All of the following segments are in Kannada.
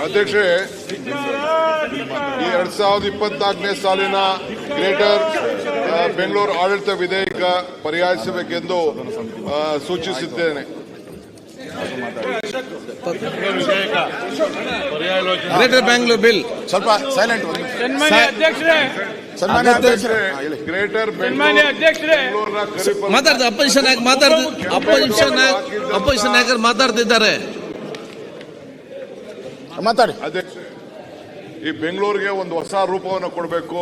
ಅಧ್ಯಕ್ಷೆ, ಈ 2024ನೇ ಸಾಲಿನ ಗ್ರೇಟರ್ ಬೆಂಗಳೂರು ಆಡಳಿತ ವಿಧೇಯಕ ಪರಿಹಾರಿಸಬೇಕೆಂದು ಸೂಚಿಸುತ್ತೇನೆ. ಗ್ರೇಟರ್ ಬೆಂಗಳೂರು ಬಿಲ್ ಸ್ವಲ್ಪ ಸೈಲೆಂಟ್. ಸನ್ಮಾನ್ಯ ಅಧ್ಯಕ್ಷರೇ, ಗ್ರೇಟರ್ ಮಾತಾಡ್ತಾರೆ. ಅಪೋಸಿಷನ್ ನಾಯಕರು ಮಾತಾಡ್ತಿದ್ದಾರೆ. ಮಾತಾಡಿ ಅಧ್ಯಕ್ಷ, ಈ ಬೆಂಗಳೂರಿಗೆ ಒಂದು ಹೊಸ ರೂಪವನ್ನು ಕೊಡಬೇಕು.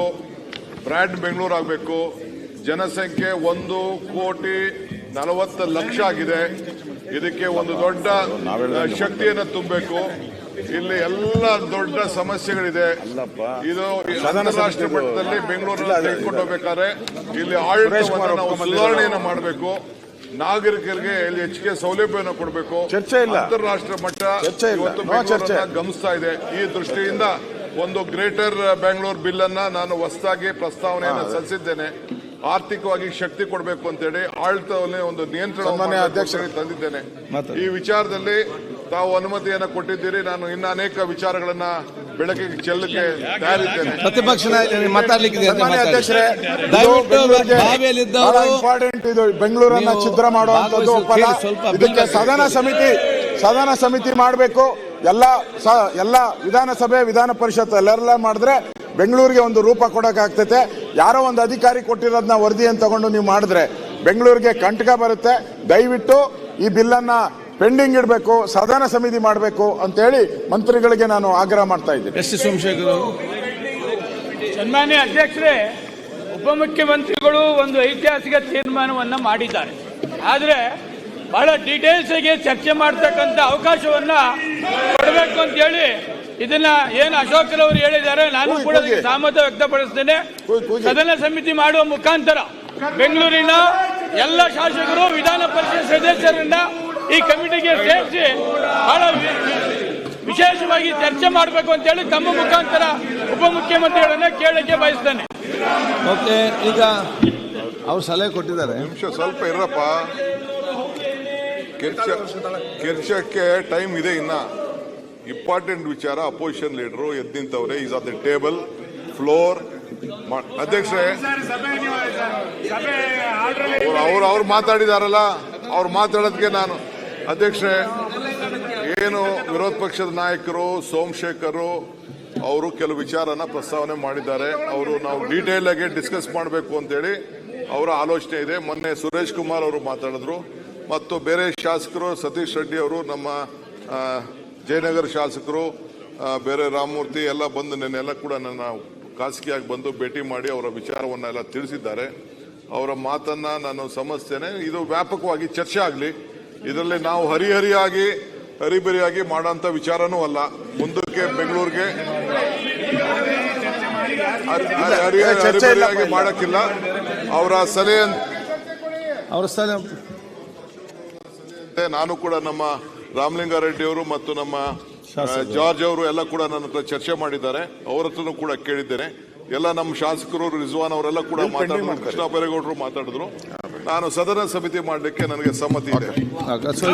ಬ್ರ್ಯಾಂಡ್ ಬೆಂಗಳೂರು ಆಗಬೇಕು. ಜನಸಂಖ್ಯೆ 1,40,00,000 ಆಗಿದೆ. ಇದಕ್ಕೆ ಒಂದು ದೊಡ್ಡ ಶಕ್ತಿಯನ್ನು ತುಂಬಬೇಕು. ಇಲ್ಲಿ ಎಲ್ಲ ದೊಡ್ಡ ಸಮಸ್ಯೆಗಳಿದೆ. ಇದು ಅಂತಾರಾಷ್ಟ್ರೀಯ ಮಟ್ಟದಲ್ಲಿ ಬೆಂಗಳೂರನ್ನ ತೆಗೆದುಕೊಂಡು ಹೋಗ್ಬೇಕಾದ್ರೆ ಇಲ್ಲಿ ಆಡಳಿತವನ್ನು ನಾವು ಸುಧಾರಣೆಯನ್ನು ಮಾಡಬೇಕು. ನಾಗರಿಕರಿಗೆ ಇಲ್ಲಿ ಹೆಚ್ಚಿಗೆ ಸೌಲಭ್ಯವನ್ನು ಕೊಡಬೇಕು. ಅಂತಾರಾಷ್ಟ್ರೀಯ ಮಟ್ಟ ಇವತ್ತು ಬೆಂಗಳೂರನ್ನ ಗಮನಿಸ್ತಾ ಇದೆ. ಈ ದೃಷ್ಟಿಯಿಂದ ಒಂದು ಗ್ರೇಟರ್ ಬೆಂಗಳೂರು ಬಿಲ್ ಅನ್ನ ನಾನು ಹೊಸದಾಗಿ ಪ್ರಸ್ತಾವನೆಯನ್ನು ಸಲ್ಲಿಸಿದ್ದೇನೆ. ಆರ್ಥಿಕವಾಗಿ ಶಕ್ತಿ ಕೊಡಬೇಕು ಅಂತೇಳಿ ಆಡಳಿತವನ್ನೇ ಒಂದು ನಿಯಂತ್ರಣ ತಂದಿದ್ದೇನೆ. ಈ ವಿಚಾರದಲ್ಲಿ ತಾವು ಅನುಮತಿಯನ್ನು ಕೊಟ್ಟಿದ್ದೀರಿ. ನಾನು ಇನ್ನು ಅನೇಕ ವಿಚಾರಗಳನ್ನ ಬೆಳಕಿಗೆ ಚೆಲ್ಲಕ್ಕೆ ತಯಾರಿದ್ದೇನೆ. ಪ್ರತಿಪಕ್ಷ ಮಾತಾಡ್ಲಿಕ್ಕೆ ಇಂಪಾರ್ಟೆಂಟ್ ಇದು. ಬೆಂಗಳೂರನ್ನ ಛಿದ್ರ ಮಾಡುವಂತದ್ದು ಇದಕ್ಕೆ ಸದನ ಸಮಿತಿ ಮಾಡಬೇಕು. ಎಲ್ಲ ವಿಧಾನಸಭೆ ವಿಧಾನ ಪರಿಷತ್ ಎಲ್ಲೆಲ್ಲ ಮಾಡಿದ್ರೆ ಬೆಂಗಳೂರಿಗೆ ಒಂದು ರೂಪ ಕೊಡೋಕ್ಕಾಗ್ತೈತೆ. ಯಾರೋ ಒಂದು ಅಧಿಕಾರಿ ಕೊಟ್ಟಿರೋದನ್ನ ವರದಿಯನ್ನು ತಗೊಂಡು ನೀವು ಮಾಡಿದ್ರೆ ಬೆಂಗಳೂರಿಗೆ ಕಂಟಕ ಬರುತ್ತೆ. ದಯವಿಟ್ಟು ಈ ಬಿಲ್ಲನ್ನ ಪೆಂಡಿಂಗ್ ಇಡಬೇಕು, ಸದನ ಸಮಿತಿ ಮಾಡಬೇಕು ಅಂತೇಳಿ ಮಂತ್ರಿಗಳಿಗೆ ನಾನು ಆಗ್ರಹ ಮಾಡ್ತಾ ಇದ್ದೀನಿ. ಎಸ್ ಸೋಮಶೇಖರ್. ಸನ್ಮಾನ್ಯ ಅಧ್ಯಕ್ಷರೇ, ಉಪಮುಖ್ಯಮಂತ್ರಿಗಳು ಒಂದು ಐತಿಹಾಸಿಕ ತೀರ್ಮಾನವನ್ನ ಮಾಡಿದ್ದಾರೆ. ಆದರೆ ಬಹಳ ಡೀಟೇಲ್ಸ್ ಆಗಿ ಚರ್ಚೆ ಮಾಡತಕ್ಕಂಥ ಅವಕಾಶವನ್ನ ಕೊಡಬೇಕು ಅಂತ ಹೇಳಿ ಇದನ್ನ ಏನು ಅಶೋಕರವರು ಹೇಳಿದ್ದಾರೆ, ನಾನು ಕೂಡ ಸಹಮತ ವ್ಯಕ್ತಪಡಿಸ್ತೇನೆ. ಸದನ ಸಮಿತಿ ಮಾಡುವ ಮುಖಾಂತರ ಬೆಂಗಳೂರಿನ ಎಲ್ಲ ಶಾಸಕರು, ವಿಧಾನ ಪರಿಷತ್ ಸದಸ್ಯರನ್ನ ಈ ಕಮಿಟಿಗೆ ಸೇರಿಸಿ ಬಹಳ ವಿಶೇಷವಾಗಿ ಚರ್ಚೆ ಮಾಡಬೇಕು ಅಂತ ಹೇಳಿ ತಮ್ಮ ಮುಖಾಂತರ ಉಪಮುಖ್ಯಮಂತ್ರಿಗಳನ್ನ ಕೇಳಕ್ಕೆ ಬಯಸ್ತೇನೆ. ಓಕೆ, ಈಗ ಅವ್ರು ಸಲಹೆ ಕೊಟ್ಟಿದ್ದಾರೆ. ನಿಮಿಷ ಸ್ವಲ್ಪ ಇರಪ್ಪ. ಚರ್ಚೆಗೆ ಟೈಮ್ ಇದೆ. ಇನ್ನ ಇಂಪಾರ್ಟೆಂಟ್ ವಿಚಾರ. ಅಪೋಸಿಷನ್ ಲೀಡರು ಎದ್ದು ನಿಂತವ್ರೆ. Is on the table floor. ಅಧ್ಯಕ್ಷರೇ, ಅವ್ರು ಮಾತಾಡಿದಾರಲ್ಲ, ಅವ್ರು ಮಾತಾಡೋದಕ್ಕೆ ನಾನು ಅಧ್ಯಕ್ಷರೇ, ಏನು ವಿರೋಧ ಪಕ್ಷದ ನಾಯಕರು ಸೋಮಶೇಖರ್ ಅವರು ಕೆಲವು ವಿಚಾರನ ಪ್ರಸ್ತಾವನೆ ಮಾಡಿದ್ದಾರೆ. ಅವರು ನಾವು ಡೀಟೇಲ್ ಆಗಿ ಡಿಸ್ಕಸ್ ಮಾಡಬೇಕು ಅಂತೇಳಿ ಅವರ ಆಲೋಚನೆ ಇದೆ. ಮೊನ್ನೆ ಸುರೇಶ್ ಕುಮಾರ್ ಅವರು ಮಾತಾಡಿದ್ರು ಮತ್ತು ಬೇರೆ ಶಾಸಕರು, ಸತೀಶ್ ರೆಡ್ಡಿ ಅವರು, ನಮ್ಮ ಜಯನಗರ ಶಾಸಕರು, ಬೇರೆ ರಾಮಮೂರ್ತಿ ಎಲ್ಲ ಬಂದು ನೆನ್ನೆಲ್ಲ ಕೂಡ ನನ್ನ ಖಾಸಗಿಯಾಗಿ ಬಂದು ಭೇಟಿ ಮಾಡಿ ಅವರ ವಿಚಾರವನ್ನೆಲ್ಲ ತಿಳಿಸಿದ್ದಾರೆ. ಅವರ ಮಾತನ್ನ ನಾನು ಸಮರ್ಥಿಸ್ತೇನೆ. ಇದು ವ್ಯಾಪಕವಾಗಿ ಚರ್ಚೆ ಆಗಲಿ. ಇದರಲ್ಲಿ ನಾವು ಹರಿಬರಿಯಾಗಿ ಮಾಡೋಂಥ ವಿಚಾರನೂ ಅಲ್ಲ. ಮುಂದಕ್ಕೆ ಬೆಂಗಳೂರಿಗೆ ಹರಿಬರಿಯಾಗಿ ಮಾಡಕ್ಕಿಲ್ಲ. ಅವರ ಸಲಹೆ ನಾನು ಕೂಡ ನಮ್ಮ ರಾಮಲಿಂಗಾರೆಡ್ಡಿ ಅವರು ಮತ್ತು ನಮ್ಮ ಜಾರ್ಜ್ ಅವರು ಎಲ್ಲ ಕೂಡ ನನ್ನ ಹತ್ರ ಚರ್ಚೆ ಮಾಡಿದ್ದಾರೆ. ಅವರ ಹತ್ರನೂ ಕೂಡ ಕೇಳಿದ್ದೇನೆ. ಎಲ್ಲ ನಮ್ಮ ಶಾಸಕರು, ರಿಜ್ವಾನ್ ಅವರೆಲ್ಲ ಕೂಡ ಮಾತಾಡಿದ್ರು, ಕೃಷ್ಣ ಬೈರೇಗೌಡರು ಮಾತಾಡಿದ್ರು. ನಾನು ಸದನ ಸಮಿತಿ ಮಾಡಲಿಕ್ಕೆ ನನಗೆ ಸಮ್ಮತಿ ಇದೆ.